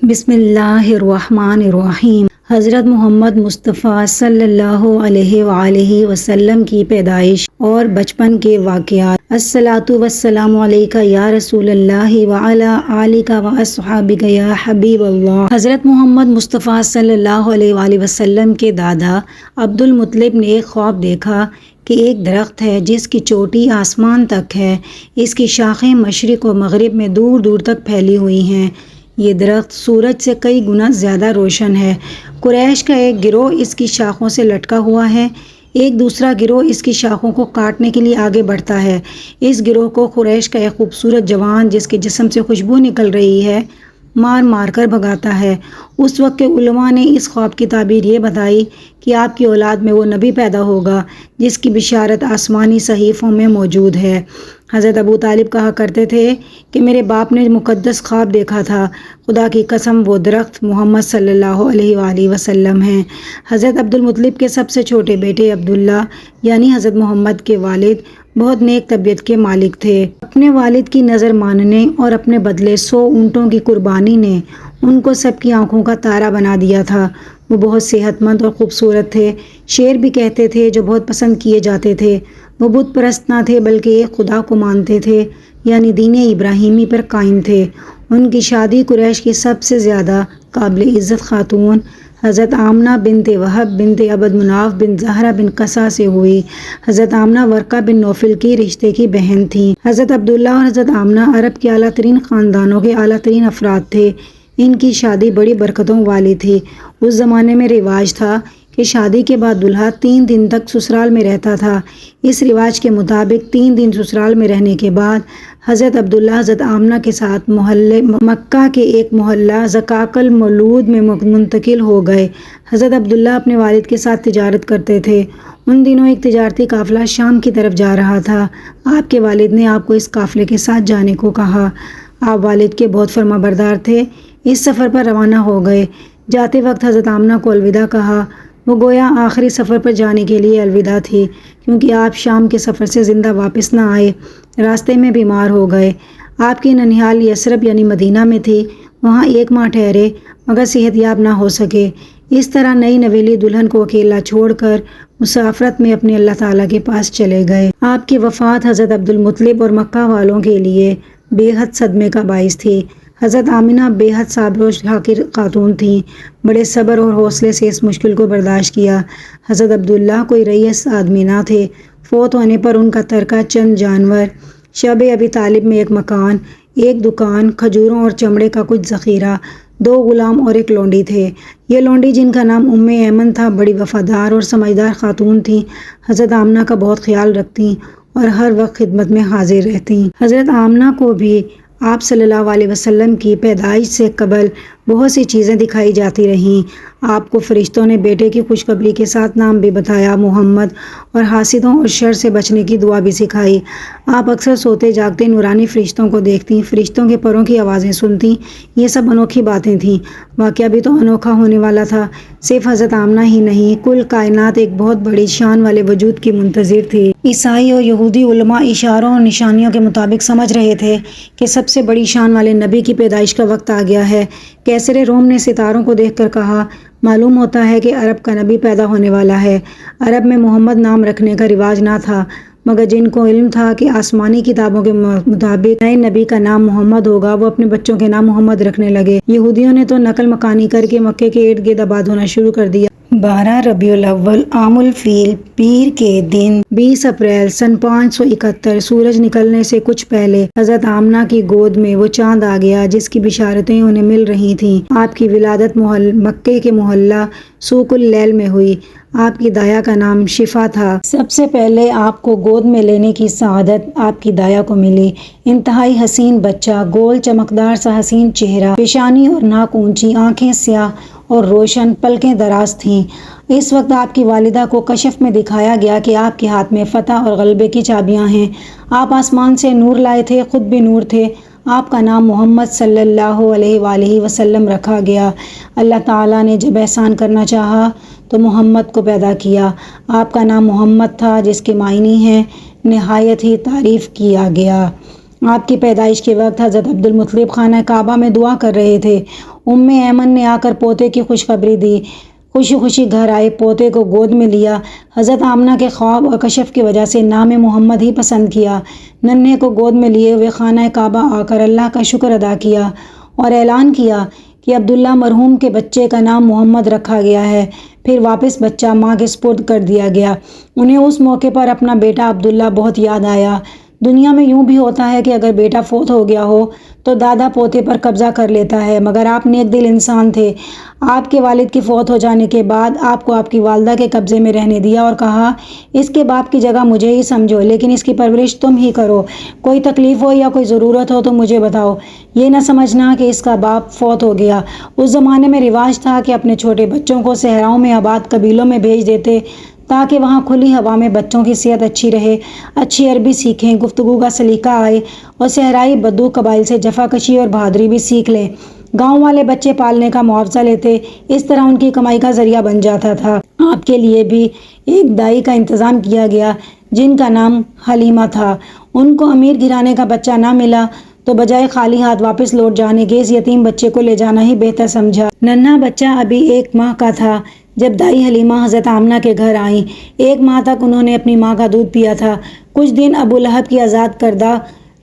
بسم اللہ الرحمن الرحیم۔ حضرت محمد مصطفیٰ صلی اللہ علیہ وآلہ وسلم کی پیدائش اور بچپن کے واقعات۔ الصلاۃ والسلام علیک یا رسول اللہ وعلی آلک واصحابک یا حبیب اللہ۔ حضرت محمد مصطفیٰ صلی اللہ علیہ وآلہ وسلم کے دادا عبد المطلب نے ایک خواب دیکھا کہ ایک درخت ہے جس کی چوٹی آسمان تک ہے، اس کی شاخیں مشرق و مغرب میں دور دور تک پھیلی ہوئی ہیں۔ یہ درخت سورج سے کئی گنا زیادہ روشن ہے۔ قریش کا ایک گروہ اس کی شاخوں سے لٹکا ہوا ہے، ایک دوسرا گروہ اس کی شاخوں کو کاٹنے کے لیے آگے بڑھتا ہے۔ اس گروہ کو قریش کا ایک خوبصورت جوان جس کے جسم سے خوشبو نکل رہی ہے مار مار کر بھگاتا ہے۔ اس وقت کے علماء نے اس خواب کی تعبیر یہ بتائی کہ آپ کی اولاد میں وہ نبی پیدا ہوگا جس کی بشارت آسمانی صحیفوں میں موجود ہے۔ حضرت ابو طالب کہا کرتے تھے کہ میرے باپ نے مقدس خواب دیکھا تھا، خدا کی قسم وہ درخت محمد صلی اللہ علیہ وآلہ وسلم ہیں۔ حضرت عبد المطلب کے سب سے چھوٹے بیٹے عبداللہ یعنی حضرت محمد کے والد بہت نیک طبیعت کے مالک تھے۔ اپنے والد کی نظر ماننے اور اپنے بدلے 100 اونٹوں کی قربانی نے ان کو سب کی آنکھوں کا تارا بنا دیا تھا۔ وہ بہت صحت مند اور خوبصورت تھے، شعر بھی کہتے تھے جو بہت پسند کیے جاتے تھے۔ وہ بت پرست نہ تھے بلکہ ایک خدا کو مانتے تھے یعنی دین ابراہیمی پر قائم تھے۔ ان کی شادی قریش کی سب سے زیادہ قابل عزت خاتون حضرت آمنہ بنت وہب بنت عبد مناف بن زہرہ بن قصہ سے ہوئی۔ حضرت آمنہ ورقہ بن نوفل کی رشتے کی بہن تھیں۔ حضرت عبداللہ اور حضرت آمنہ عرب کے اعلیٰ ترین خاندانوں کے اعلیٰ ترین افراد تھے۔ ان کی شادی بڑی برکتوں والی تھی۔ اس زمانے میں رواج تھا کہ شادی کے بعد دلہا 3 دن تک سسرال میں رہتا تھا۔ اس رواج کے مطابق 3 دن سسرال میں رہنے کے بعد حضرت عبداللہ حضرت آمنہ کے ساتھ محلے مکہ کے ایک محلہ زقاق المولود میں منتقل ہو گئے۔ حضرت عبداللہ اپنے والد کے ساتھ تجارت کرتے تھے۔ ان دنوں ایک تجارتی قافلہ شام کی طرف جا رہا تھا۔ آپ کے والد نے آپ کو اس قافلے کے ساتھ جانے کو کہا۔ آپ والد کے بہت فرما بردار تھے، اس سفر پر روانہ ہو گئے۔ جاتے وقت حضرت آمنہ کو الوداع کہا۔ وہ گویا آخری سفر پر جانے کے لیے الوداع تھی کیونکہ آپ شام کے سفر سے زندہ واپس نہ آئے، راستے میں بیمار ہو گئے۔ آپ کی ننیال یثرب یعنی مدینہ میں تھی، وہاں 1 ماہ ٹھہرے مگر صحت یاب نہ ہو سکے۔ اس طرح نئی نویلی دلہن کو اکیلا چھوڑ کر مسافرت میں اپنے اللہ تعالیٰ کے پاس چلے گئے۔ آپ کی وفات حضرت عبد المطلب اور مکہ والوں کے لیے بے حد صدمے کا باعث تھی۔ حضرت آمنہ بے حد صابر و شاکر خاتون تھیں، بڑے صبر اور حوصلے سے اس مشکل کو برداشت کیا۔ حضرت عبداللہ کوئی رئیس آدمی نہ تھے۔ فوت ہونے پر ان کا ترکہ چند جانور، شعب ابی طالب میں ایک مکان، ایک دکان، کھجوروں اور چمڑے کا کچھ ذخیرہ، 2 غلام اور ایک لونڈی تھے۔ یہ لونڈی جن کا نام ایمن تھا بڑی وفادار اور سمجھدار خاتون تھیں، حضرت آمنہ کا بہت خیال رکھتیں اور ہر وقت خدمت میں حاضر رہتیں۔ حضرت آمنہ کو بھی آپ صلی اللہ علیہ وسلم کی پیدائش سے قبل بہت سی چیزیں دکھائی جاتی رہیں۔ آپ کو فرشتوں نے بیٹے کی خوشخبری کے ساتھ نام بھی بتایا محمد، اور حاسدوں اور شر سے بچنے کی دعا بھی سکھائی۔ آپ اکثر سوتے جاگتے نورانی فرشتوں کو دیکھتیں، فرشتوں کے پروں کی آوازیں سنتیں۔ یہ سب انوکھی باتیں تھیں۔ واقعہ بھی تو انوکھا ہونے والا تھا۔ صرف حضرت آمنہ ہی نہیں، کل کائنات ایک بہت بڑی شان والے وجود کی منتظر تھی۔ عیسائی اور یہودی علماء اشاروں اور نشانیوں کے مطابق سمجھ رہے تھے کہ سب سے بڑی شان والے نبی کی پیدائش کا وقت آ گیا ہے۔ قیصر روم نے ستاروں کو دیکھ کر کہا، معلوم ہوتا ہے کہ عرب کا نبی پیدا ہونے والا ہے۔ عرب میں محمد نام رکھنے کا رواج نہ تھا، مگر جن کو علم تھا کہ آسمانی کتابوں کے مطابق نئے نبی کا نام محمد ہوگا، وہ اپنے بچوں کے نام محمد رکھنے لگے۔ یہودیوں نے تو نقل مکانی کر کے مکے کے ارد گرد آباد ہونا شروع کر دیا۔ 12 ربیع الاول عام الفیل پیر کے دن 20 اپریل سن 571 سورج نکلنے سے کچھ پہلے حضرت آمنہ کی گود میں وہ چاند آ گیا جس کی بشارتیں انہیں مل رہی تھیں۔ آپ کی ولادت مکے کے محلہ سوق اللیل میں ہوئی۔ آپ کی دایا کا نام شفا تھا۔ سب سے پہلے آپ کو گود میں لینے کی سعادت آپ کی دایا کو ملی۔ انتہائی حسین بچہ، گول چمکدار سا حسین چہرہ، پیشانی اور ناک اونچی، آنکھیں سیاہ اور روشن، پلکیں دراز تھیں۔ اس وقت آپ کی والدہ کو کشف میں دکھایا گیا کہ آپ کے ہاتھ میں فتح اور غلبے کی چابیاں ہیں۔ آپ آسمان سے نور لائے تھے، خود بھی نور تھے۔ آپ کا نام محمد صلی اللہ علیہ وآلہ وسلم رکھا گیا۔ اللہ تعالیٰ نے جب احسان کرنا چاہا تو محمد کو پیدا کیا۔ آپ کا نام محمد تھا جس کے معنی ہیں نہایت ہی تعریف کیا گیا۔ آپ کی پیدائش کے وقت حضرت عبدالمطلب خانہ کعبہ میں دعا کر رہے تھے۔ ایمن نے آ کر پوتے کی خوشخبری دی۔ خوشی خوشی گھر آئے، پوتے کو گود میں لیا۔ حضرت آمنہ کے خواب اور کشف کی وجہ سے نام محمد ہی پسند کیا۔ ننھے کو گود میں لیے ہوئے خانہ کعبہ آ کر اللہ کا شکر ادا کیا اور اعلان کیا کہ عبداللہ مرحوم کے بچے کا نام محمد رکھا گیا ہے۔ پھر واپس بچہ ماں کے سپرد کر دیا گیا۔ انہیں اس موقع پر اپنا بیٹا عبداللہ بہت یاد آیا۔ دنیا میں یوں بھی ہوتا ہے کہ اگر بیٹا فوت ہو گیا ہو تو دادا پوتے پر قبضہ کر لیتا ہے، مگر آپ نیک دل انسان تھے۔ آپ کے والد کی فوت ہو جانے کے بعد آپ کو آپ کی والدہ کے قبضے میں رہنے دیا اور کہا اس کے باپ کی جگہ مجھے ہی سمجھو، لیکن اس کی پرورش تم ہی کرو۔ کوئی تکلیف ہو یا کوئی ضرورت ہو تو مجھے بتاؤ، یہ نہ سمجھنا کہ اس کا باپ فوت ہو گیا۔ اس زمانے میں رواج تھا کہ اپنے چھوٹے بچوں کو صحراؤں میں آباد قبیلوں میں بھیج دیتے تاکہ وہاں کھلی ہوا میں بچوں کی صحت اچھی رہے، اچھی عربی سیکھیں، گفتگو کا سلیقہ آئے اور صحرائی بدو قبائل سے جفا کشی اور بہادری بھی سیکھ لیں۔ گاؤں والے بچے پالنے کا معاوضہ لیتے، اس طرح ان کی کمائی کا ذریعہ بن جاتا تھا۔ آپ کے لیے بھی ایک دائی کا انتظام کیا گیا جن کا نام حلیمہ تھا۔ ان کو امیر گھرانے کا بچہ نہ ملا تو بجائے خالی ہاتھ واپس لوٹ جانے کے اس یتیم بچے کو لے جانا ہی بہتر سمجھا۔ ننھا بچہ ابھی 1 ماہ کا تھا جب دائی حلیمہ حضرت آمنہ کے گھر آئیں۔ 1 ماہ تک انہوں نے اپنی ماں کا دودھ پیا تھا۔ کچھ دن ابو لہب کی آزاد کردہ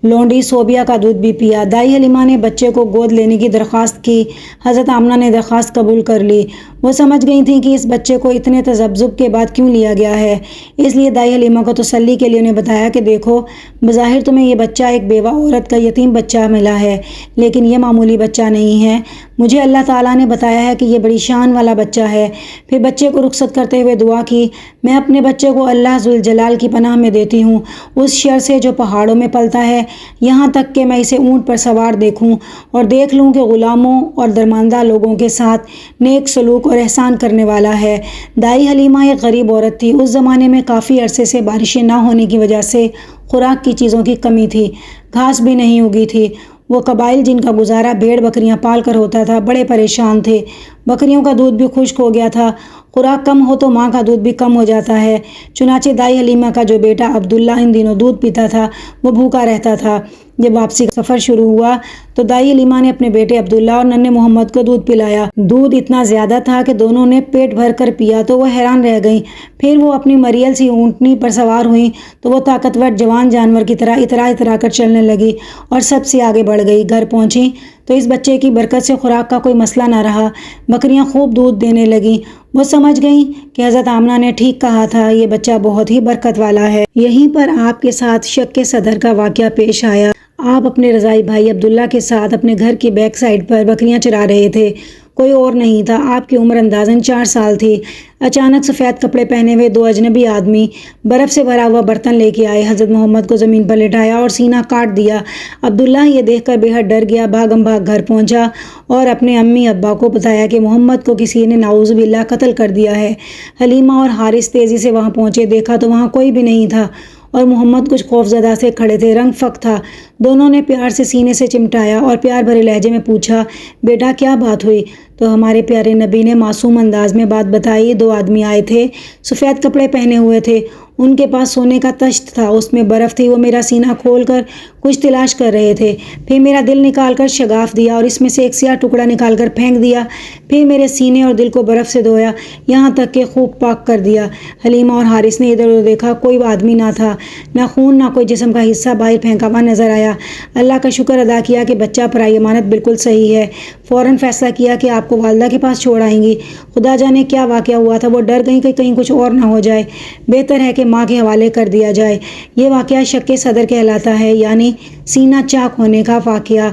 لونڈی صوبیہ کا دودھ بھی پیا۔ دائی حلیمہ نے بچے کو گود لینے کی درخواست کی۔ حضرت آمنہ نے درخواست قبول کر لی۔ وہ سمجھ گئی تھیں کہ اس بچے کو اتنے تذبذب کے بعد کیوں لیا گیا ہے، اس لیے دائی حلیمہ کو تسلی کے لیے انہیں بتایا کہ دیکھو، بظاہر تمہیں یہ بچہ ایک بیوہ عورت کا یتیم بچہ ملا ہے، لیکن یہ معمولی بچہ نہیں ہے۔ مجھے اللہ تعالیٰ نے بتایا ہے کہ یہ بڑی شان والا بچہ ہے۔ پھر بچے کو رخصت کرتے ہوئے دعا کی، میں اپنے بچے کو اللہ ذوالجلال کی پناہ میں دیتی ہوں، اس شر سے جو پہاڑوں میں پلتا ہے، یہاں تک کہ میں اسے اونٹ پر سوار دیکھوں اور دیکھ لوں کہ غلاموں اور درماندہ لوگوں کے ساتھ نیک سلوک اور احسان کرنے والا ہے۔ دائی حلیمہ ایک غریب عورت تھی۔ اس زمانے میں کافی عرصے سے بارشیں نہ ہونے کی وجہ سے خوراک کی چیزوں کی کمی تھی، گھاس بھی نہیں اگی تھی۔ وہ قبائل جن کا گزارا بھیڑ بکریاں پال کر ہوتا تھا بڑے پریشان تھے۔ بکریوں کا دودھ بھی خشک ہو گیا تھا۔ خوراک کم ہو تو ماں کا دودھ بھی کم ہو جاتا ہے۔ چنانچہ دائی حلیمہ کا جو بیٹا عبداللہ ان دنوں دودھ پیتا تھا وہ بھوکا رہتا تھا۔ جب واپسی کا سفر شروع ہوا تو دائی حلیمہ نے اپنے بیٹے عبداللہ اور ننھے محمد کو دودھ پلایا۔ دودھ اتنا زیادہ تھا کہ دونوں نے پیٹ بھر کر پیا تو وہ حیران رہ گئیں۔ پھر وہ اپنی مریل سی اونٹنی پر سوار ہوئیں تو وہ طاقتور جوان جانور کی طرح اترا اترا کر چلنے لگی اور سب سے آگے بڑھ گئی۔ گھر پہنچی تو اس بچے کی برکت سے خوراک کا کوئی مسئلہ نہ رہا۔ بکریاں خوب دودھ دینے لگیں۔ وہ سمجھ گئیں کہ حضرت آمنہ نے ٹھیک کہا تھا، یہ بچہ بہت ہی برکت والا ہے۔ یہیں پر آپ کے ساتھ شق صدر کا واقعہ پیش آیا۔ آپ اپنے رضائی بھائی عبداللہ کے ساتھ اپنے گھر کی بیک سائڈ پر بکریاں چرا رہے تھے۔ کوئی اور نہیں تھا۔ آپ کی عمر اندازاً 4 سال تھی۔ اچانک سفید کپڑے پہنے ہوئے 2 اجنبی آدمی برف سے بھرا ہوا برتن لے کے آئے، حضرت محمد کو زمین پر لٹایا اور سینہ کاٹ دیا۔ عبداللہ یہ دیکھ کر بے حد ڈر گیا، بھاگم بھاگ گھر پہنچا اور اپنے امی ابا کو بتایا کہ محمد کو کسی نے نعوذ باللہ قتل کر دیا ہے۔ حلیمہ اور حارث تیزی سے وہاں پہنچے، دیکھا تو وہاں کوئی بھی نہیں تھا اور محمد کچھ خوفزدہ سے کھڑے تھے، رنگ فک تھا۔ دونوں نے پیار سے سینے سے چمٹایا اور پیار بھرے لہجے میں پوچھا، بیٹا کیا بات ہوئی؟ تو ہمارے پیارے نبی نے معصوم انداز میں بات بتائی۔ 2 آدمی آئے تھے، سفید کپڑے پہنے ہوئے تھے، ان کے پاس سونے کا تشت تھا، اس میں برف تھی۔ وہ میرا سینہ کھول کر کچھ تلاش کر رہے تھے، پھر میرا دل نکال کر شگاف دیا اور اس میں سے ایک سیاہ ٹکڑا نکال کر پھینک دیا، پھر میرے سینے اور دل کو برف سے دھویا، یہاں تک کہ خوب پاک کر دیا۔ حلیمہ اور حارث نے ادھر ادھر دیکھا، کوئی آدمی نہ تھا، نہ خون نہ کوئی جسم کا حصہ باہر پھینکا ہوا نظر آیا۔ اللہ کا شکر ادا کیا کہ بچہ پرائی امانت بالکل صحیح ہے۔ فوراً فیصلہ کیا کہ آپ کو والدہ کے پاس چھوڑ آئیں گی۔ خدا جانے کیا واقعہ ہوا تھا، وہ ڈر گئیں کہ کہیں کچھ اور نہ ہو جائے، بہتر ہے کہ ماں کے حوالے کر دیا جائے۔ یہ واقعہ شق صدر کہلاتا ہے، یعنی سینہ چاک ہونے کا واقعہ۔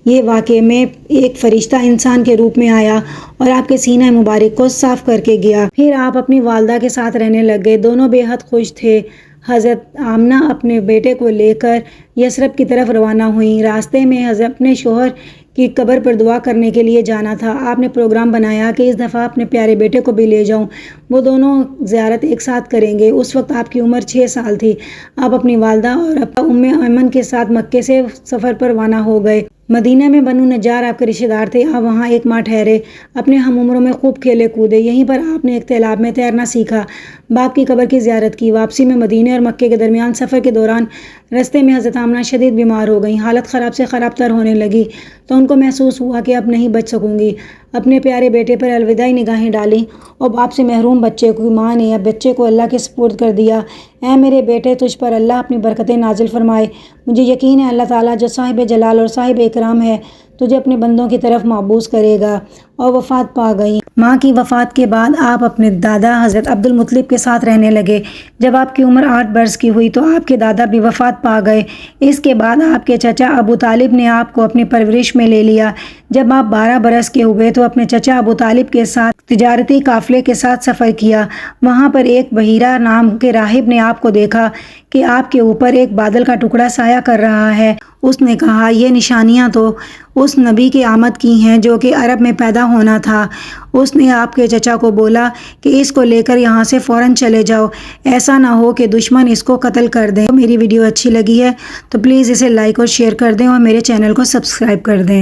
یہ واقعے میں ایک فرشتہ انسان کے روپ میں آیا اور آپ کے سینہ مبارک کو صاف کر کے گیا۔ پھر آپ اپنی والدہ کے ساتھ رہنے لگ گئے۔ دونوں بے حد خوش تھے۔ حضرت آمنہ اپنے بیٹے کو لے کر یثرب کی طرف روانہ ہوئیں۔ راستے میں اپنے شوہر کی قبر پر دعا کرنے کے لیے جانا تھا۔ آپ نے پروگرام بنایا کہ اس دفعہ اپنے پیارے بیٹے کو بھی لے جاؤں، وہ دونوں زیارت ایک ساتھ کریں گے۔ اس وقت آپ کی عمر 6 سال تھی۔ آپ اپنی والدہ اور ام ایمن کے ساتھ مکے سے سفر پر روانہ ہو گئے۔ مدینہ میں بنو نجار آپ کے رشتہ دار تھے۔ آپ وہاں ایک ماہ ٹھہرے، اپنے ہم عمروں میں خوب کھیلے کودے۔ یہیں پر آپ نے ایک تالاب میں تیرنا سیکھا، باپ کی قبر کی زیارت کی۔ واپسی میں مدینہ اور مکے کے درمیان سفر کے دوران رستے میں حضرت آمنہ شدید بیمار ہو گئیں۔ حالت خراب سے خراب تر ہونے لگی تو ان کو محسوس ہوا کہ اب نہیں بچ سکوں گی۔ اپنے پیارے بیٹے پر الوداعی نگاہیں ڈالیں اور باپ سے محروم بچے کی ماں نے اب بچے کو اللہ کے سپرد کر دیا۔ اے میرے بیٹے، تجھ پر اللہ اپنی برکتیں نازل فرمائے۔ مجھے یقین ہے اللہ تعالیٰ جو صاحب جلال اور صاحب اکرام ہے تجھے اپنے بندوں کی طرف مابعوث کرے گا۔ اور وفات پا گئیں۔ ماں کی وفات کے بعد آپ اپنے دادا حضرت عبدالمطلب کے ساتھ رہنے لگے۔ جب آپ کی عمر 8 برس کی ہوئی تو آپ کے دادا بھی وفات پا گئے۔ اس کے بعد آپ کے چچا ابو طالب نے آپ کو اپنی پرورش میں لے لیا۔ جب آپ 12 برس کے ہوئے تو اپنے چچا ابو طالب کے ساتھ تجارتی قافلے کے ساتھ سفر کیا۔ وہاں پر ایک بحیرہ نام کے راہب نے آپ کو دیکھا کہ آپ کے اوپر ایک بادل کا ٹکڑا سایہ کر رہا ہے۔ اس نے کہا، یہ نشانیاں تو اس نبی کی آمد کی ہیں جو کہ عرب میں پیدا ہونا تھا۔ اس نے آپ کے چچا کو بولا کہ اس کو لے کر یہاں سے فوراً چلے جاؤ، ایسا نہ ہو کہ دشمن اس کو قتل کر دیں۔ میری ویڈیو اچھی لگی ہے تو پلیز اسے لائک اور شیئر کر دیں اور میرے چینل کو سبسکرائب کر دیں۔